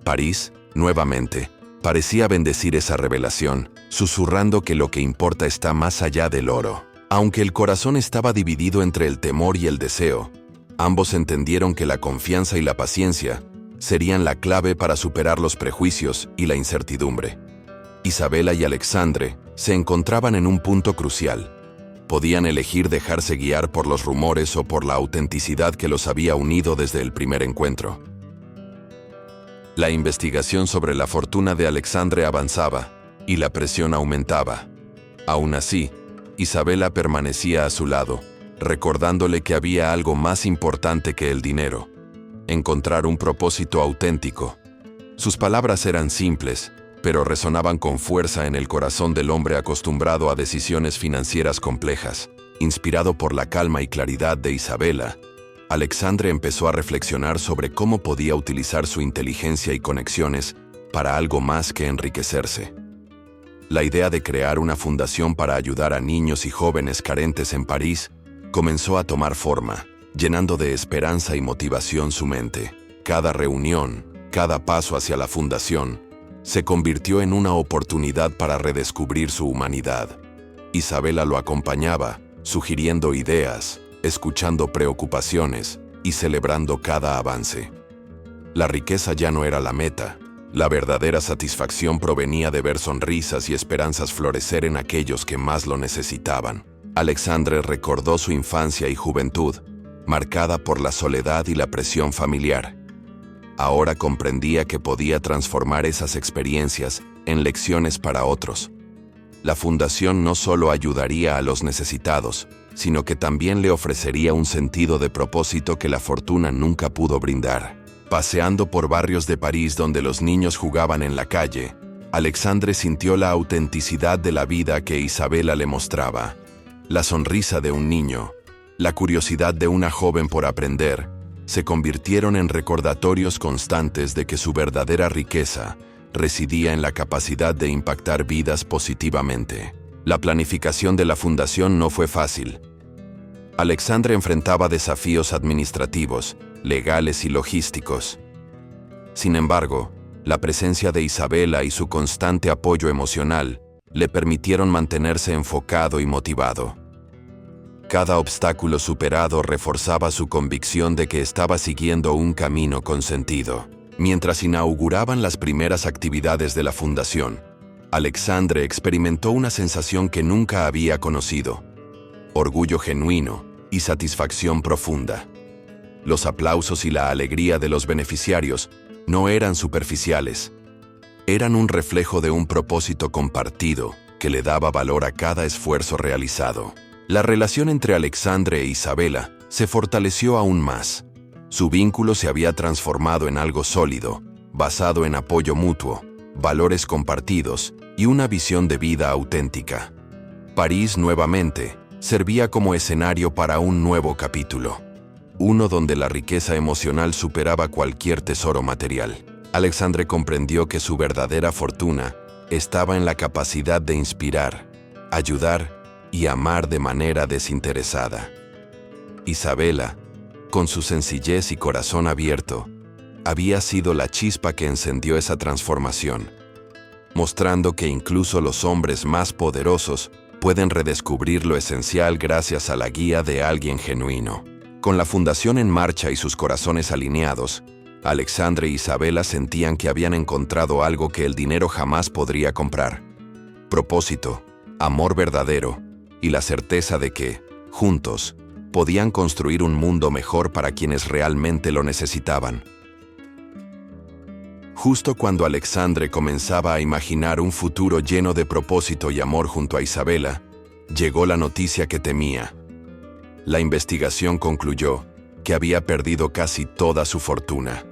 París, nuevamente, parecía bendecir esa revelación, susurrando que lo que importa está más allá del oro. Aunque el corazón estaba dividido entre el temor y el deseo, ambos entendieron que la confianza y la paciencia serían la clave para superar los prejuicios y la incertidumbre. Isabela y Alexandre se encontraban en un punto crucial. Podían elegir dejarse guiar por los rumores o por la autenticidad que los había unido desde el primer encuentro. La investigación sobre la fortuna de Alexandre avanzaba, y la presión aumentaba. Aún así, Isabela permanecía a su lado, recordándole que había algo más importante que el dinero: encontrar un propósito auténtico. Sus palabras eran simples, pero resonaban con fuerza en el corazón del hombre acostumbrado a decisiones financieras complejas. Inspirado por la calma y claridad de Isabela, Alexandre empezó a reflexionar sobre cómo podía utilizar su inteligencia y conexiones para algo más que enriquecerse. La idea de crear una fundación para ayudar a niños y jóvenes carentes en París comenzó a tomar forma, llenando de esperanza y motivación su mente. Cada reunión, cada paso hacia la fundación, se convirtió en una oportunidad para redescubrir su humanidad. Isabela lo acompañaba, sugiriendo ideas, escuchando preocupaciones y celebrando cada avance. La riqueza ya no era la meta. La verdadera satisfacción provenía de ver sonrisas y esperanzas florecer en aquellos que más lo necesitaban. Alexandre recordó su infancia y juventud, marcada por la soledad y la presión familiar. Ahora comprendía que podía transformar esas experiencias en lecciones para otros. La fundación no solo ayudaría a los necesitados, sino que también le ofrecería un sentido de propósito que la fortuna nunca pudo brindar. Paseando por barrios de París donde los niños jugaban en la calle, Alexandre sintió la autenticidad de la vida que Isabela le mostraba. La sonrisa de un niño, la curiosidad de una joven por aprender, se convirtieron en recordatorios constantes de que su verdadera riqueza residía en la capacidad de impactar vidas positivamente. La planificación de la fundación no fue fácil. Alexandre enfrentaba desafíos administrativos, legales y logísticos. Sin embargo, la presencia de Isabela y su constante apoyo emocional le permitieron mantenerse enfocado y motivado. Cada obstáculo superado reforzaba su convicción de que estaba siguiendo un camino con sentido. Mientras inauguraban las primeras actividades de la fundación, Alexandre experimentó una sensación que nunca había conocido: orgullo genuino y satisfacción profunda. Los aplausos y la alegría de los beneficiarios no eran superficiales. Eran un reflejo de un propósito compartido que le daba valor a cada esfuerzo realizado. La relación entre Alexandre e Isabela se fortaleció aún más. Su vínculo se había transformado en algo sólido, basado en apoyo mutuo, valores compartidos y una visión de vida auténtica. París, nuevamente, servía como escenario para un nuevo capítulo. Uno donde la riqueza emocional superaba cualquier tesoro material. Alexandre comprendió que su verdadera fortuna estaba en la capacidad de inspirar, ayudar y amar de manera desinteresada. Isabela, con su sencillez y corazón abierto, había sido la chispa que encendió esa transformación, mostrando que incluso los hombres más poderosos pueden redescubrir lo esencial gracias a la guía de alguien genuino. Con la fundación en marcha y sus corazones alineados, Alexandre e Isabela sentían que habían encontrado algo que el dinero jamás podría comprar: propósito, amor verdadero y la certeza de que, juntos, podían construir un mundo mejor para quienes realmente lo necesitaban. Justo cuando Alexandre comenzaba a imaginar un futuro lleno de propósito y amor junto a Isabela, llegó la noticia que temía. La investigación concluyó que había perdido casi toda su fortuna.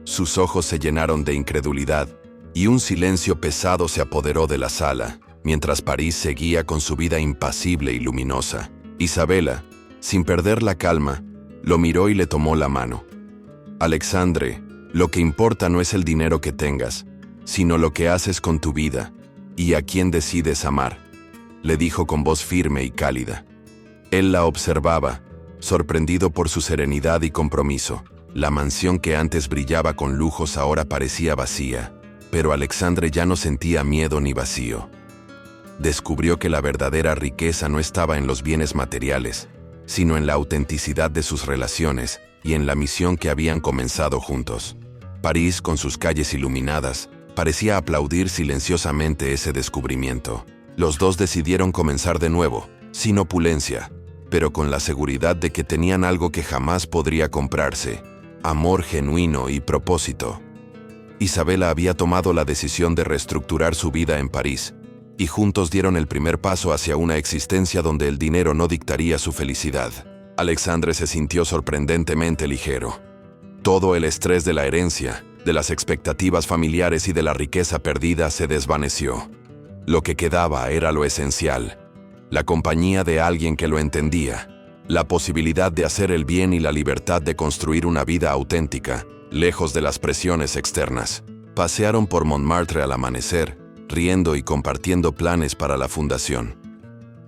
Sus ojos se llenaron de incredulidad y un silencio pesado se apoderó de la sala, mientras París seguía con su vida impasible y luminosa. Isabela, sin perder la calma, lo miró y le tomó la mano. Alexandre, lo que importa no es el dinero que tengas, sino lo que haces con tu vida y a quién decides amar, le dijo con voz firme y cálida. Él la observaba, sorprendido por su serenidad y compromiso. La mansión que antes brillaba con lujos ahora parecía vacía, pero Alexandre ya no sentía miedo ni vacío. Descubrió que la verdadera riqueza no estaba en los bienes materiales, sino en la autenticidad de sus relaciones y en la misión que habían comenzado juntos. París, con sus calles iluminadas, parecía aplaudir silenciosamente ese descubrimiento. Los dos decidieron comenzar de nuevo, sin opulencia, pero con la seguridad de que tenían algo que jamás podría comprarse: amor genuino y propósito. Isabela había tomado la decisión de reestructurar su vida en París, y juntos dieron el primer paso hacia una existencia donde el dinero no dictaría su felicidad. Alexandre se sintió sorprendentemente ligero. Todo el estrés de la herencia, de las expectativas familiares y de la riqueza perdida se desvaneció. Lo que quedaba era lo esencial: la compañía de alguien que lo entendía, la posibilidad de hacer el bien y la libertad de construir una vida auténtica, lejos de las presiones externas. Pasearon por Montmartre al amanecer, riendo y compartiendo planes para la fundación.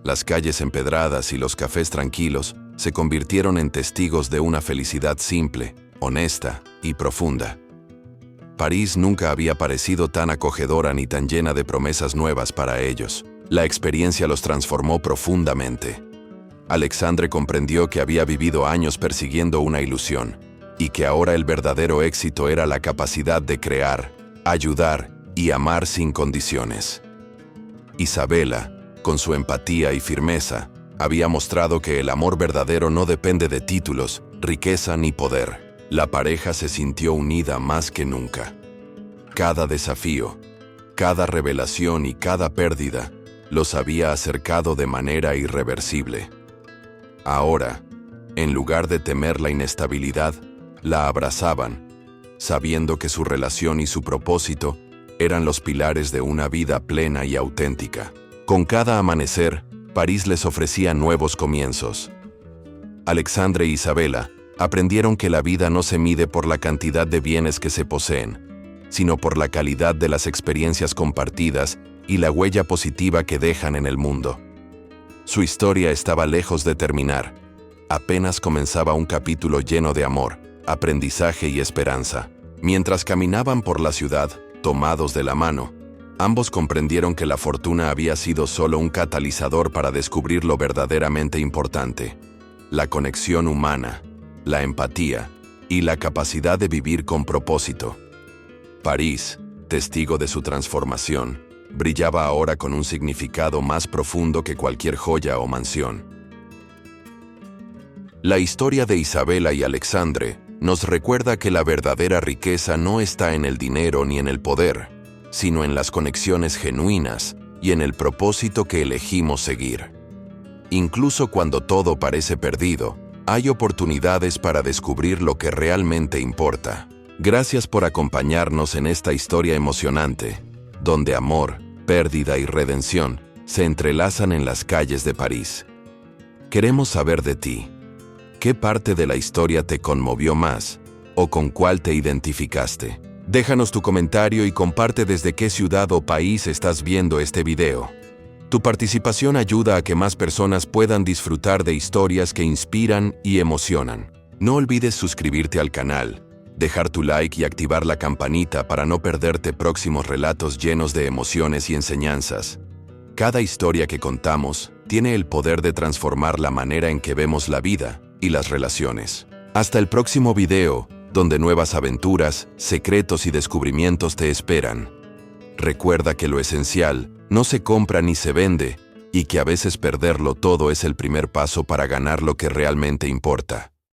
Las calles empedradas y los cafés tranquilos se convirtieron en testigos de una felicidad simple, honesta y profunda. París nunca había parecido tan acogedora ni tan llena de promesas nuevas para ellos. La experiencia los transformó profundamente. Alexandre comprendió que había vivido años persiguiendo una ilusión, y que ahora el verdadero éxito era la capacidad de crear, ayudar y amar sin condiciones. Isabela, con su empatía y firmeza, había mostrado que el amor verdadero no depende de títulos, riqueza ni poder. La pareja se sintió unida más que nunca. Cada desafío, cada revelación y cada pérdida los había acercado de manera irreversible. Ahora, en lugar de temer la inestabilidad, la abrazaban, sabiendo que su relación y su propósito eran los pilares de una vida plena y auténtica. Con cada amanecer, París les ofrecía nuevos comienzos. Alexandre e Isabela aprendieron que la vida no se mide por la cantidad de bienes que se poseen, sino por la calidad de las experiencias compartidas y la huella positiva que dejan en el mundo. Su historia estaba lejos de terminar. Apenas comenzaba un capítulo lleno de amor, aprendizaje y esperanza. Mientras caminaban por la ciudad, tomados de la mano, ambos comprendieron que la fortuna había sido solo un catalizador para descubrir lo verdaderamente importante: la conexión humana, la empatía y la capacidad de vivir con propósito. París, testigo de su transformación, brillaba ahora con un significado más profundo que cualquier joya o mansión. La historia de Isabela y Alexandre nos recuerda que la verdadera riqueza no está en el dinero ni en el poder, sino en las conexiones genuinas y en el propósito que elegimos seguir. Incluso cuando todo parece perdido, hay oportunidades para descubrir lo que realmente importa. Gracias por acompañarnos en esta historia emocionante, donde amor, pérdida y redención se entrelazan en las calles de París. Queremos saber de ti. ¿Qué parte de la historia te conmovió más o con cuál te identificaste? Déjanos tu comentario y comparte desde qué ciudad o país estás viendo este video. Tu participación ayuda a que más personas puedan disfrutar de historias que inspiran y emocionan. No olvides suscribirte al canal, dejar tu like y activar la campanita para no perderte próximos relatos llenos de emociones y enseñanzas. Cada historia que contamos tiene el poder de transformar la manera en que vemos la vida y las relaciones. Hasta el próximo video, donde nuevas aventuras, secretos y descubrimientos te esperan. Recuerda que lo esencial no se compra ni se vende, y que a veces perderlo todo es el primer paso para ganar lo que realmente importa.